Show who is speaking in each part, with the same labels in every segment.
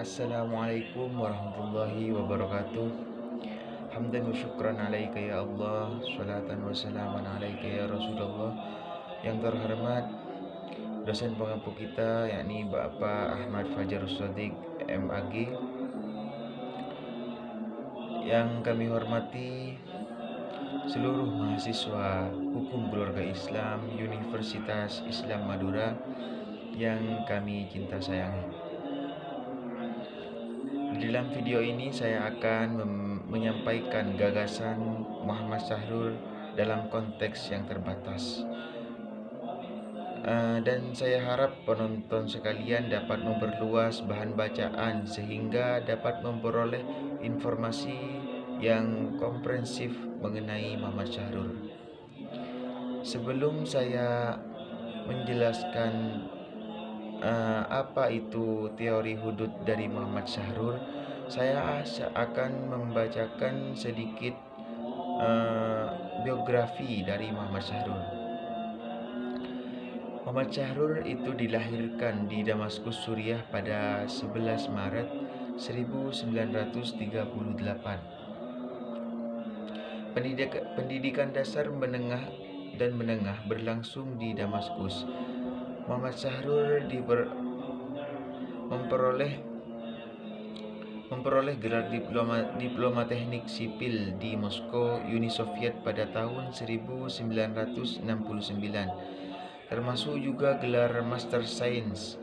Speaker 1: Assalamualaikum warahmatullahi wabarakatuh. Hamdan wa syukran alaika ya Allah, salatan wa salaman alaika ya Rasulullah. Yang terhormat dosen pengampu kita yakni Bapak Ahmad Fajarus Shadiq MAG. Yang kami hormati seluruh mahasiswa Hukum Keluarga Islam Universitas Islam Madura yang kami cinta sayangi. Di dalam video ini saya akan menyampaikan gagasan Muhammad Syahrul dalam konteks yang terbatas. Dan saya harap penonton sekalian dapat memperluas bahan bacaan sehingga dapat memperoleh informasi yang komprehensif mengenai Muhammad Syahrul. Sebelum saya menjelaskan apa itu teori hudud dari Muhammad Syahrul, saya akan membacakan sedikit biografi dari Muhammad Syahrul. Muhammad Syahrul itu dilahirkan di Damaskus, Suriah pada 11 Maret 1938. Pendidikan dasar menengah dan menengah berlangsung di Damaskus. Muhammad Syahrul memperoleh gelar diploma teknik sipil di Moskow, Uni Soviet pada tahun 1969, termasuk juga gelar Master Science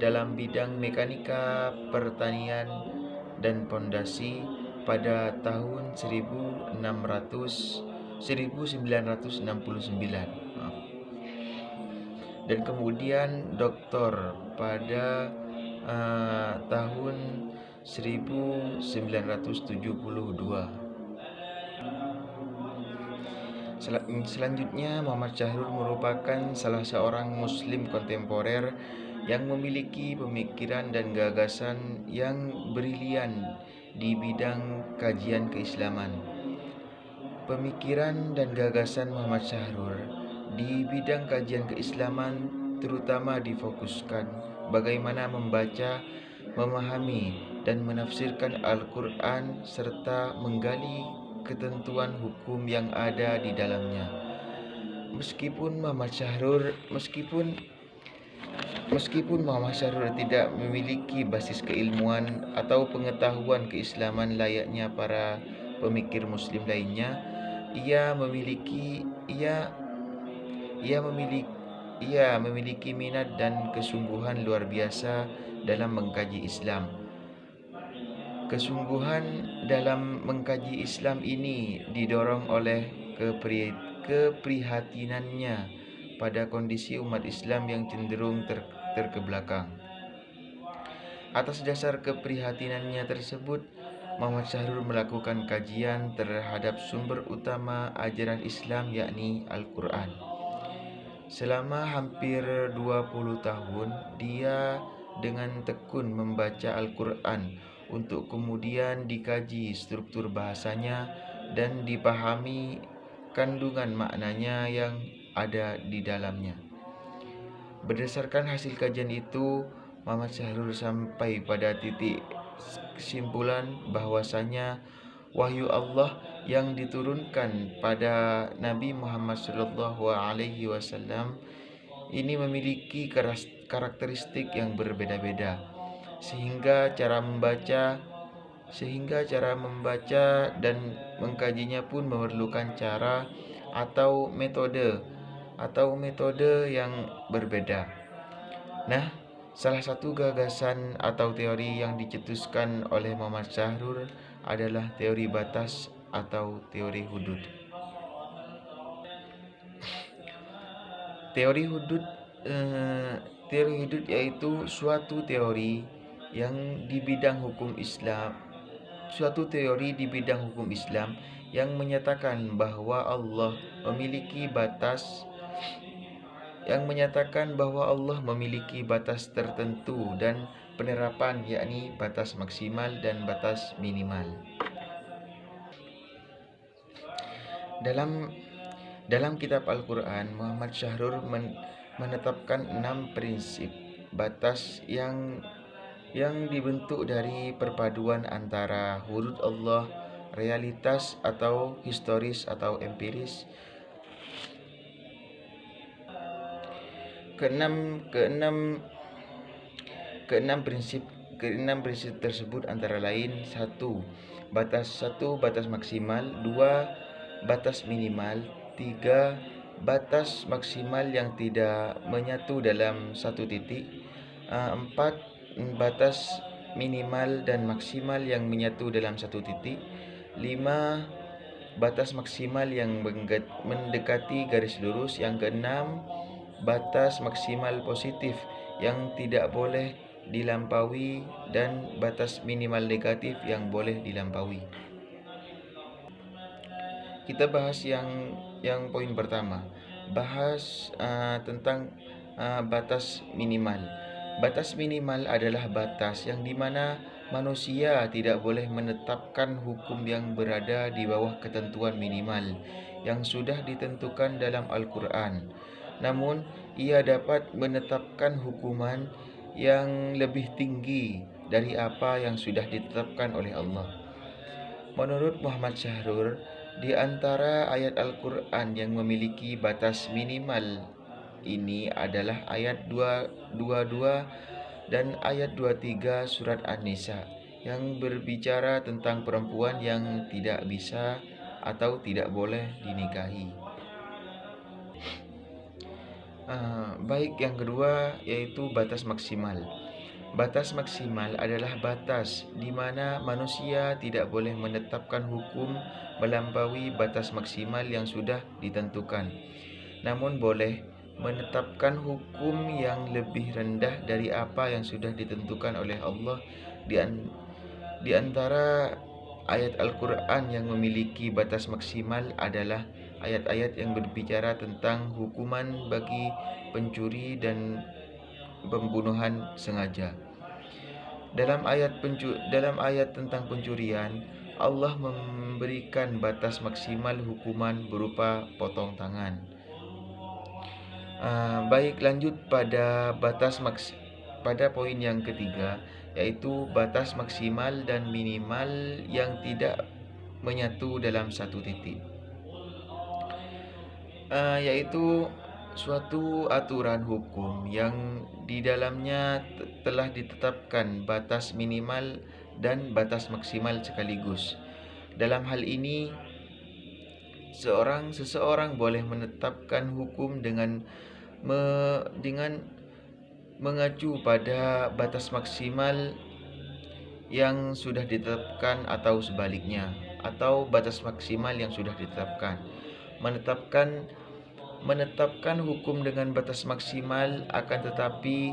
Speaker 1: dalam bidang mekanika pertanian dan pondasi pada tahun 1969. Dan kemudian doktor pada tahun 1972. Selanjutnya, Muhammad Syahrul merupakan salah seorang muslim kontemporer yang memiliki pemikiran dan gagasan yang brilian di bidang kajian keislaman. Pemikiran dan gagasan Muhammad Syahrul di bidang kajian keislaman terutama difokuskan bagaimana membaca, memahami, dan menafsirkan Al-Quran serta menggali ketentuan hukum yang ada di dalamnya. Meskipun Muhammad Syahrul tidak memiliki basis keilmuan atau pengetahuan keislaman layaknya para pemikir muslim lainnya, ia memiliki minat dan kesungguhan luar biasa dalam mengkaji Islam. Kesungguhan dalam mengkaji Islam ini didorong oleh keprihatinannya pada kondisi umat Islam yang cenderung terkebelakang. Atas dasar keprihatinannya tersebut, Muhammad Syahrul melakukan kajian terhadap sumber utama ajaran Islam yakni Al-Quran. Selama hampir 20 tahun, dia dengan tekun membaca Al-Quran untuk kemudian dikaji struktur bahasanya dan dipahami kandungan maknanya yang ada di dalamnya. Berdasarkan hasil kajian itu, Muhammad Syahrul sampai pada titik kesimpulan bahwasanya wahyu Allah yang diturunkan pada Nabi Muhammad SAW ini memiliki karakteristik yang berbeda-beda, sehingga cara membaca dan mengkajinya pun memerlukan cara atau metode yang berbeda. Nah, salah satu gagasan atau teori yang dicetuskan oleh Muhammad Syahrul adalah teori batas atau teori hudud. Teori hudud yaitu suatu teori di bidang hukum Islam yang menyatakan bahwa Allah memiliki batas tertentu dan penerapan yakni batas maksimal dan batas minimal. Dalam kitab Al-Quran, Muhammad Syahrul menetapkan 6 prinsip batas yang yang dibentuk dari perpaduan antara hudud Allah, realitas atau historis atau empiris. Keenam keenam keenam prinsip Keenam prinsip tersebut antara lain: satu, batas maksimal; dua, batas minimal; tiga, batas maksimal yang tidak menyatu dalam satu titik; empat, batas minimal dan maksimal yang menyatu dalam satu titik; lima, batas maksimal yang mendekati garis lurus; yang keenam, batas maksimal positif yang tidak boleh dilampaui; dan batas minimal negatif yang boleh dilampaui. Kita bahas yang poin pertama. Bahas tentang batas minimal. Batas minimal adalah batas yang dimana manusia tidak boleh menetapkan hukum yang berada di bawah ketentuan minimal yang sudah ditentukan dalam Al-Quran. Namun, ia dapat menetapkan hukuman yang lebih tinggi dari apa yang sudah ditetapkan oleh Allah. Menurut Muhammad Syahrur, di antara ayat Al-Quran yang memiliki batas minimal ini adalah ayat 222 dan ayat 23 surat An-Nisa yang berbicara tentang perempuan yang tidak bisa atau tidak boleh dinikahi. Baik, yang kedua yaitu batas maksimal. Batas maksimal adalah batas di mana manusia tidak boleh menetapkan hukum melampaui batas maksimal yang sudah ditentukan, namun boleh menetapkan hukum yang lebih rendah dari apa yang sudah ditentukan oleh Allah. Di antara ayat Al-Quran yang memiliki batas maksimal adalah ayat-ayat yang berbicara tentang hukuman bagi pencuri dan pembunuhan sengaja. Dalam ayat tentang pencurian, Allah memberikan batas maksimal hukuman berupa potong tangan. Baik, lanjut pada poin yang ketiga, yaitu batas maksimal dan minimal yang tidak menyatu dalam satu titik. Yaitu suatu aturan hukum yang di dalamnya telah ditetapkan batas minimal dan batas maksimal sekaligus. Dalam hal ini, seseorang boleh menetapkan hukum dengan mengacu pada batas maksimal yang sudah ditetapkan atau sebaliknya, atau batas maksimal yang sudah ditetapkan. Menetapkan hukum dengan batas maksimal, akan tetapi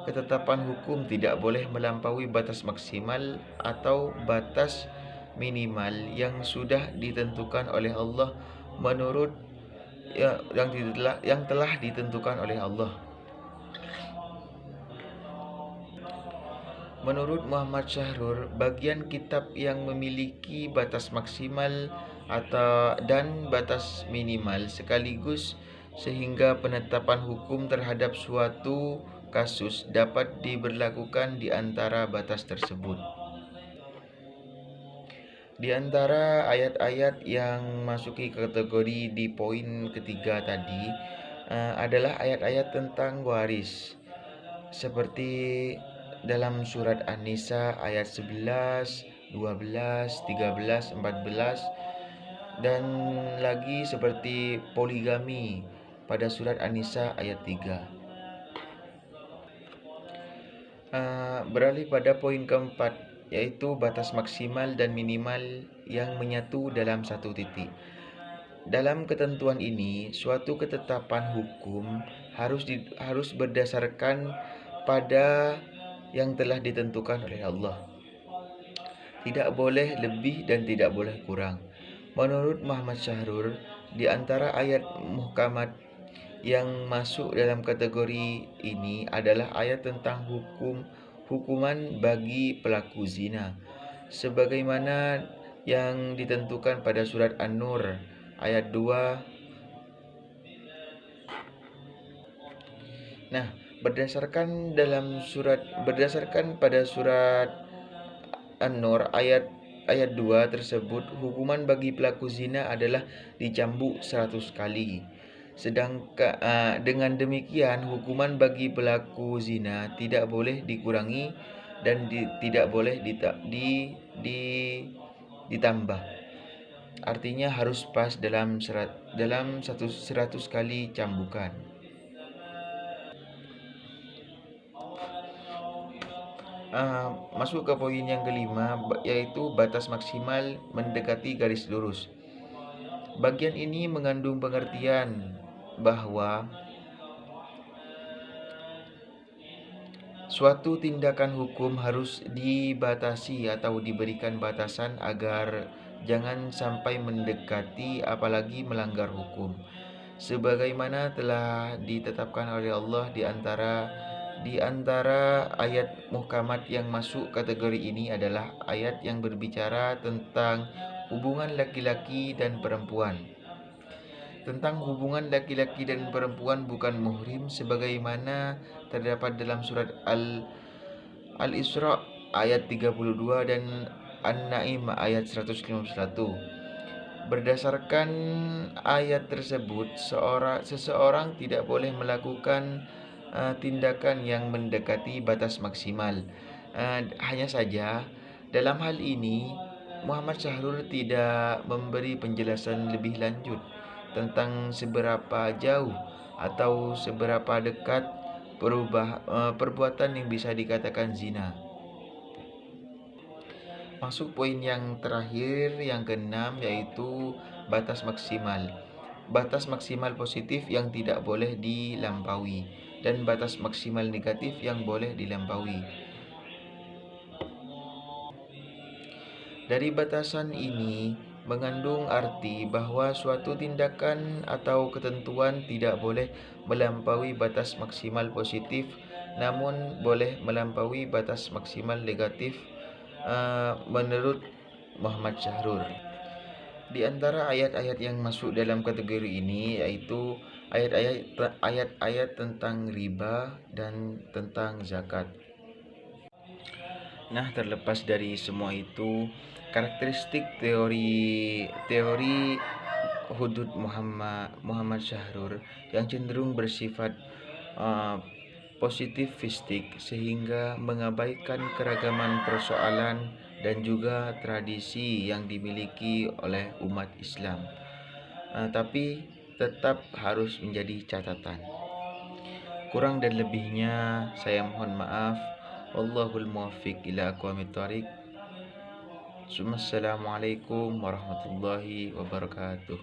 Speaker 1: ketetapan hukum tidak boleh melampaui batas maksimal atau batas minimal yang sudah ditentukan oleh Allah menurut yang telah ditentukan oleh Allah. Menurut Muhammad Syahrur, bagian kitab yang memiliki batas maksimal dan batas minimal sekaligus sehingga penetapan hukum terhadap suatu kasus dapat diberlakukan di antara batas tersebut. Di antara ayat-ayat yang masuki kategori di poin ketiga tadi adalah ayat-ayat tentang waris, seperti dalam surat An-Nisa ayat 11, 12, 13, 14, dan lagi seperti poligami pada surat An-Nisa ayat 3. Beralih pada poin keempat, yaitu batas maksimal dan minimal yang menyatu dalam satu titik. Dalam ketentuan ini, suatu ketetapan hukum harus berdasarkan pada yang telah ditentukan oleh Allah. Tidak boleh lebih dan tidak boleh kurang. Menurut Muhammad Syahrur, di antara ayat muhkamat yang masuk dalam kategori ini adalah ayat tentang hukuman bagi pelaku zina, sebagaimana yang ditentukan pada surat An-Nur ayat 2. Nah, Berdasarkan pada surat An-Nur ayat 2 tersebut, hukuman bagi pelaku zina adalah dicambuk 100 kali. Sedangkan dengan demikian hukuman bagi pelaku zina tidak boleh dikurangi dan tidak boleh ditambah. Artinya harus pas dalam 100 kali cambukan. Masuk ke poin yang kelima, yaitu batas maksimal mendekati garis lurus. Bagian ini mengandung pengertian bahwa suatu tindakan hukum harus dibatasi atau diberikan batasan agar jangan sampai mendekati apalagi melanggar hukum. Sebagaimana telah ditetapkan oleh Allah di antara ayat muhkamat yang masuk kategori ini adalah ayat yang berbicara tentang hubungan laki-laki dan perempuan. Tentang hubungan laki-laki dan perempuan bukan muhrim sebagaimana terdapat dalam surat Al-Isra ayat 32 dan An-Naim ayat 151. Berdasarkan ayat tersebut, seseorang tidak boleh melakukan tindakan yang mendekati batas maksimal. Hanya saja, dalam hal ini Muhammad Syahrul tidak memberi penjelasan lebih lanjut tentang seberapa jauh atau seberapa dekat perbuatan yang bisa dikatakan zina. Masuk poin yang terakhir, yang keenam, yaitu batas maksimal. Batas maksimal positif yang tidak boleh dilampaui dan batas maksimal negatif yang boleh dilampaui. Dari batasan ini mengandung arti bahwa suatu tindakan atau ketentuan tidak boleh melampaui batas maksimal positif, namun boleh melampaui batas maksimal negatif menurut Muhammad Syahrul. Di antara ayat-ayat yang masuk dalam kategori ini yaitu ayat-ayat tentang riba dan tentang zakat. Nah, terlepas dari semua itu, karakteristik teori hudud Muhammad Syahrul yang cenderung bersifat positifistik sehingga mengabaikan keragaman persoalan dan juga tradisi yang dimiliki oleh umat Islam, tapi tetap harus menjadi catatan. Kurang dan lebihnya saya mohon maaf. Wallahul muwaffiq ila aqwamit thoriq. Assalamualaikum warahmatullahi wabarakatuh.